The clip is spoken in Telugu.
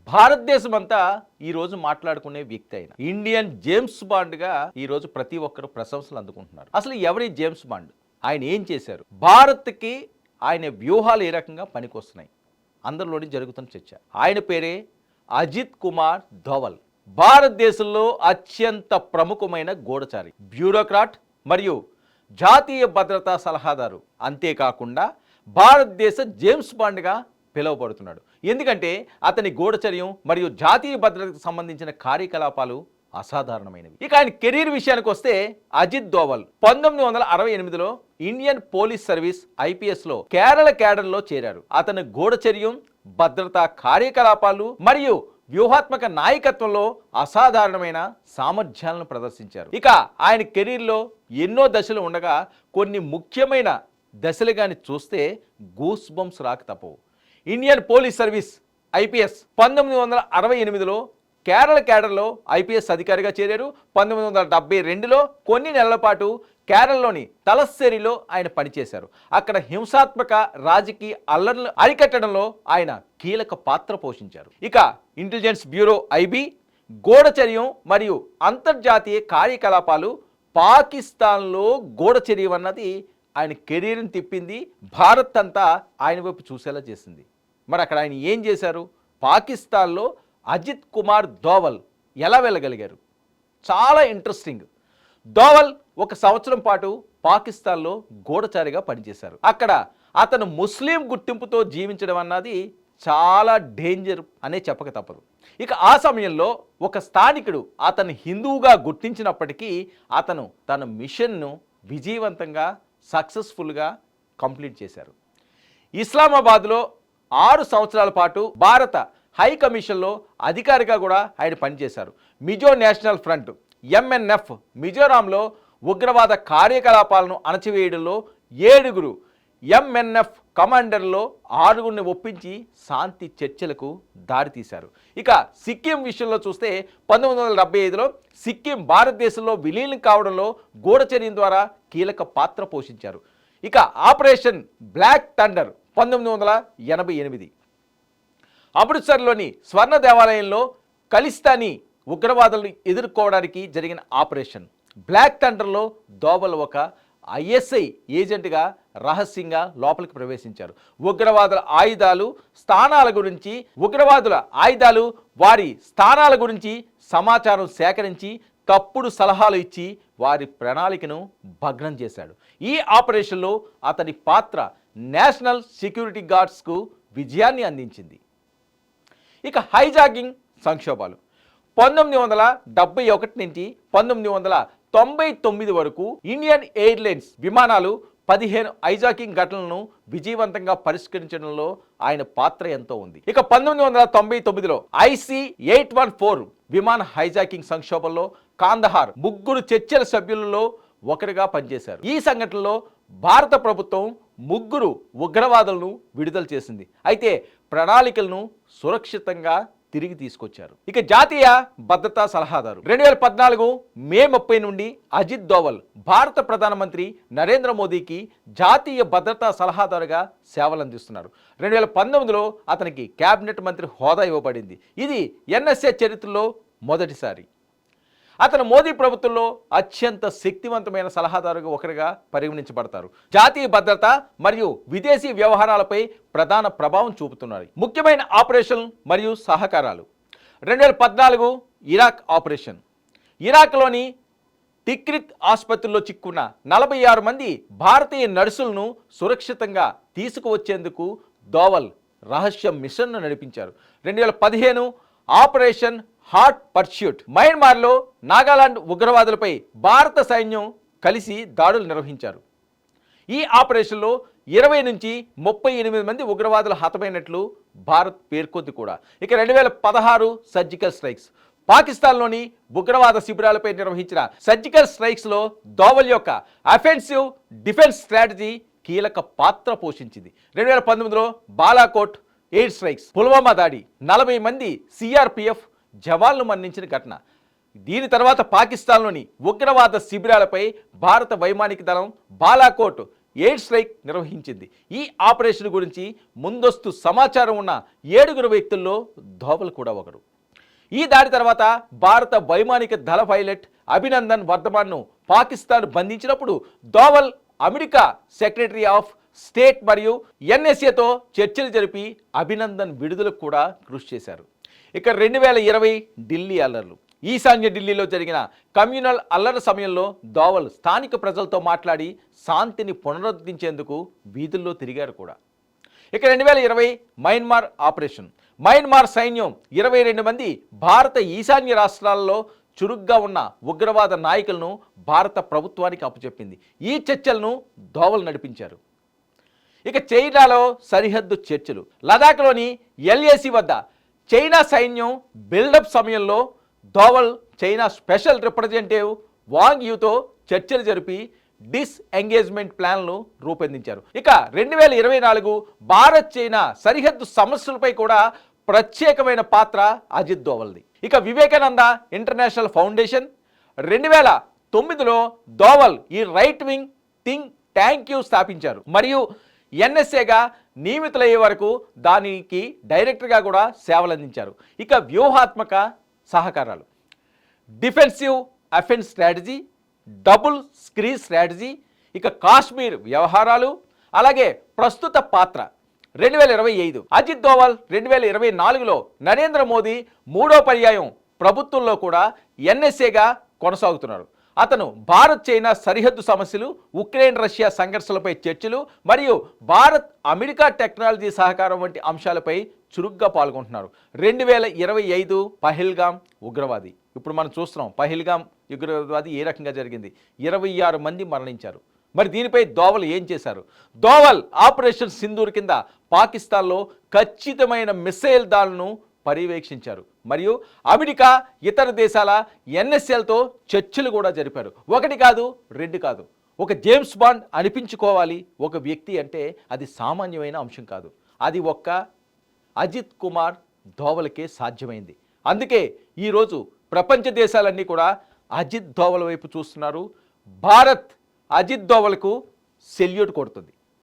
భారతదేశం అంతా ఈరోజు మాట్లాడుకునే వ్యక్తి అయిన ఇండియన్ జేమ్స్ బాండ్గా ఈరోజు ప్రతి ఒక్కరు ప్రశంసలు అందుకుంటున్నారు. అసలు ఎవరి జేమ్స్ బాండ్, ఆయన ఏం చేశారు, భారత్కి ఆయన వ్యూహాలు ఏ రకంగా పనికొస్తున్నాయి, అందరిలోని జరుగుతున్న చర్చ. ఆయన పేరే అజిత్ కుమార్ ధోవల్. భారతదేశంలో అత్యంత ప్రముఖమైన గూఢచారి, బ్యూరోక్రాట్ మరియు జాతీయ భద్రతా సలహాదారు. అంతేకాకుండా భారతదేశ జేమ్స్ బాండ్గా పిలువబడుతున్నాడు. ఎందుకంటే అతని గూఢచర్యం మరియు జాతీయ భద్రతకు సంబంధించిన కార్యకలాపాలు అసాధారణమైనవి. ఇక ఆయన కెరీర్ విషయానికి వస్తే అజిత్ ధోవల్ 1968లో ఇండియన్ పోలీస్ సర్వీస్ ఐపీఎస్లో కేరళ క్యాడర్లో చేరారు. అతని గూఢచర్యం, భద్రతా కార్యకలాపాలు మరియు వ్యూహాత్మక నాయకత్వంలో అసాధారణమైన సామర్థ్యాలను ప్రదర్శించారు. ఇక ఆయన కెరీర్లో ఎన్నో దశలు ఉండగా కొన్ని ముఖ్యమైన దశలు కానీ చూస్తే గూస్ బంప్స్ రాక తప్పవు. ఇండియన్ పోలీస్ సర్వీస్ ఐపీఎస్ 1968లో కేరళ క్యాడర్లో ఐపీఎస్ అధికారిగా చేరారు. 1972లో కొన్ని నెలల పాటు కేరళలోని తలస్సేరిలో ఆయన పనిచేశారు. అక్కడ హింసాత్మక రాజకీయ అల్లర్లను అరికట్టడంలో ఆయన కీలక పాత్ర పోషించారు. ఇక ఇంటెలిజెన్స్ బ్యూరో ఐబీ, గూఢచర్యం మరియు అంతర్జాతీయ కార్యకలాపాలు, పాకిస్తాన్లో గూఢచర్యం అన్నది ఆయన కెరీర్ని తిప్పింది. భారత్ అంతా ఆయన వైపు చూసేలా చేసింది. మరి అక్కడ ఆయన ఏం చేశారు, పాకిస్తాన్లో అజిత్ కుమార్ ధోవల్ ఎలా వెళ్ళగలిగారు, చాలా ఇంట్రెస్టింగ్. ధోవల్ 1 సంవత్సరం పాటు పాకిస్తాన్లో గూఢచారిగా పనిచేశారు. అక్కడ అతను ముస్లిం గుర్తింపుతో జీవించడం అన్నది చాలా డేంజర్ అనే చెప్పక తప్పదు. ఇక ఆ సమయంలో ఒక స్థానికుడు అతను హిందువుగా గుర్తించినప్పటికీ అతను తన మిషన్ను విజయవంతంగా సక్సెస్ఫుల్గా కంప్లీట్ చేశారు. ఇస్లామాబాద్లో 6 సంవత్సరాల పాటు భారత హై కమిషన్లో అధికారిగా కూడా ఆయన పనిచేశారు. మిజో నేషనల్ ఫ్రంట్ ఎంఎన్ఎఫ్ మిజోరాంలో ఉగ్రవాద కార్యకలాపాలను అణచివేయడంలో 7 ఎంఎన్ఎఫ్ కమాండర్లో 6 ఒప్పించి శాంతి చర్చలకు దారితీశారు. ఇక సిక్కిం విషయంలో చూస్తే 1975లో సిక్కిం భారతదేశంలో విలీనం కావడంలో గూఢచర్యం ద్వారా కీలక పాత్ర పోషించారు. ఇక ఆపరేషన్ బ్లాక్ థండర్ 1988 అమృత్సర్లోని స్వర్ణ దేవాలయంలో ఖలిస్తానీ ఉగ్రవాదులను ఎదుర్కోవడానికి జరిగిన ఆపరేషన్ బ్లాక్ థండర్లో ధోవల్ ఒక ఐఎస్ఐ ఏజెంట్గా రహస్యంగా లోపలికి ప్రవేశించారు. ఉగ్రవాదుల ఆయుధాలు వారి స్థానాల గురించి సమాచారం సేకరించి తప్పుడు సలహాలు ఇచ్చి వారి ప్రణాళికను భగ్నం చేశాడు. ఈ ఆపరేషన్లో అతని పాత్ర నేషనల్ సెక్యూరిటీ గార్డ్స్కు విజయాన్ని అందించింది. ఇక హైజాకింగ్ సంక్షోభాలు 1971 నుంచి 1999 వరకు ఇండియన్ ఎయిర్లైన్స్ విమానాలు 15 హైజాకింగ్ ఘటనలను విజయవంతంగా పరిష్కరించడంలో ఆయన పాత్ర ఎంతో ఉంది. ఇక 1999లో IC-814 విమాన హైజాకింగ్ సంక్షోభంలో కాందహార్ 3 చర్చల సభ్యులలో ఒకరిగా పనిచేశారు. ఈ సంఘటనలో భారత ప్రభుత్వం 3 ఉగ్రవాదులను విడుదల చేసింది. అయితే ప్రణాళికలను సురక్షితంగా తిరిగి తీసుకొచ్చారు. ఇక జాతీయ భద్రతా సలహాదారు 2014 మే 30 నుండి అజిత్ ధోవల్ భారత ప్రధానమంత్రి నరేంద్ర మోదీకి జాతీయ భద్రతా సలహాదారుగా సేవలందిస్తున్నారు. 2019లో అతనికి కేబినెట్ మంత్రి హోదా ఇవ్వబడింది. ఇది ఎన్ఎస్ఏ చరిత్రలో మొదటిసారి. అతను మోదీ ప్రభుత్వంలో అత్యంత శక్తివంతమైన సలహాదారుగా ఒకరిగా పరిగణించబడతారు. జాతీయ భద్రత మరియు విదేశీ వ్యవహారాలపై ప్రధాన ప్రభావం చూపుతున్నారు. ముఖ్యమైన ఆపరేషన్ మరియు సహకారాలు 2014 ఇరాక్ ఆపరేషన్. ఇరాక్లోని తిక్రిత్ ఆసుపత్రిలో చిక్కున్న 46 మంది భారతీయ నర్సులను సురక్షితంగా తీసుకువచ్చేందుకు ధోవల్ రహస్య మిషన్ను నడిపించారు. 2015 ఆపరేషన్ హాట్ పర్స్యూట్. మయన్మార్లో నాగాలాండ్ ఉగ్రవాదులపై భారత సైన్యం కలిసి దాడులు నిర్వహించారు. ఈ ఆపరేషన్లో 20 నుంచి 38 మంది ఉగ్రవాదులు హతమైనట్లు భారత్ పేర్కొంది కూడా. ఇక 2016 సర్జికల్ స్ట్రైక్స్. పాకిస్తాన్లోని ఉగ్రవాద శిబిరాలపై నిర్వహించిన సర్జికల్ స్ట్రైక్స్లో ధోవల్ యొక్క అఫెన్సివ్ డిఫెన్స్ స్ట్రాటజీ కీలక పాత్ర పోషించింది. 2019లో బాలాకోట్ ఎయిర్ స్ట్రైక్స్, పుల్వామా దాడి, 40 మంది సిఆర్పిఎఫ్ జవాన్లు మరణించిన ఘటన. దీని తర్వాత పాకిస్తాన్లోని ఉగ్రవాద శిబిరాలపై భారత వైమానిక దళం బాలాకోట్ ఎయిర్ స్ట్రైక్ నిర్వహించింది. ఈ ఆపరేషన్ గురించి ముందస్తు సమాచారం ఉన్న 7 వ్యక్తుల్లో ధోవల్ కూడా ఒకరు. ఈ దాడి తర్వాత భారత వైమానిక దళ పైలట్ అభినందన్ వర్ధమాన్ను పాకిస్తాన్ బంధించినప్పుడు Doval America secretary of state మరియు ఎన్ఎస్ఏతో చర్చలు జరిపి అభినందన్ విడుదలకు కూడా కృషి చేశారు. ఇక 2020 ఢిల్లీ అల్లర్లు. ఈశాన్య ఢిల్లీలో జరిగిన కమ్యూనల్ అల్లర్ల సమయంలో ధోవల్ స్థానిక ప్రజలతో మాట్లాడి శాంతిని పునరుద్ధరించేందుకు వీధుల్లో తిరిగారు కూడా. ఇక 2020 మయన్మార్ ఆపరేషన్. మయన్మార్ సైన్యం 22 మంది భారత ఈశాన్య రాష్ట్రాల్లో చురుగ్గా ఉన్న ఉగ్రవాద నాయకులను భారత ప్రభుత్వానికి అప్పచెప్పింది. ఈ చర్చలను ధోవల్ నడిపించారు. ఇక చైనాలో సరిహద్దు చర్చలు. లదాఖ్లోని ఎల్ఏసి వద్ద చైనా సైన్యం బిల్డప్ సమయంలో ధోవల్ చైనా స్పెషల్ రిప్రజెంటేటివ్ వాంగ్ యూతో చర్చలు జరిపి డిస్ఎంగేజ్మెంట్ ప్లాన్ను రూపొందించారు. ఇక 2024 భారత్ చైనా సరిహద్దు సమస్యలపై కూడా ప్రత్యేకమైన పాత్ర అజిత్ ధోవల్ది. ఇక వివేకానంద ఇంటర్నేషనల్ ఫౌండేషన్ 2009లో ధోవల్ ఈ రైట్ వింగ్ థింక్ ట్యాంక్ స్థాపించారు మరియు ఎన్ఎస్ఏగా నియమితులయ్యే వరకు దానికి డైరెక్టర్గా కూడా సేవలు అందించారు. ఇక వ్యూహాత్మక సహకారాలు, defensive offence strategy, double screen strategy, ఇక కాశ్మీర్ వ్యవహారాలు, అలాగే ప్రస్తుత పాత్ర 2025. అజిత్ ధోవల్ 2024లో నరేంద్ర మోదీ 3వ పర్యాయం ప్రభుత్వంలో కూడా ఎన్ఎస్ఏగా కొనసాగుతున్నారు. అతను భారత్ చైనా సరిహద్దు సమస్యలు, ఉక్రెయిన్ రష్యా సంఘర్షణలపై చర్చలు మరియు భారత్ అమెరికా టెక్నాలజీ సహకారం వంటి అంశాలపై చురుగ్గా పాల్గొంటున్నారు. 2025 పహల్గామ్ ఉగ్రవాది. ఇప్పుడు మనం చూస్తున్నాం పహల్గామ్ ఉగ్రవాది ఏ రకంగా జరిగింది. 26 మంది మరణించారు. మరి దీనిపై ధోవల్ ఏం చేశారు? ధోవల్ ఆపరేషన్ సింధూర్ కింద పాకిస్తాన్లో ఖచ్చితమైన మిసైల్ దాడులను పర్యవేక్షించారు మరియు అమెరికా ఇతర దేశాల ఎన్ఎస్ఎల్తో చర్చలు కూడా జరిపారు. 1 కాదు 2 కాదు. ఒక జేమ్స్ బాండ్ అనిపించుకోవాలి ఒక వ్యక్తి అంటే అది సామాన్యమైన అంశం కాదు. అది ఒక్క అజిత్ కుమార్ ధోవల్కే సాధ్యమైంది. అందుకే ఈరోజు ప్రపంచ దేశాలన్నీ కూడా అజిత్ ధోవల్ వైపు చూస్తున్నారు. భారత్ అజిత్ ధోవల్కు సెల్యూట్ కొడుతుంది.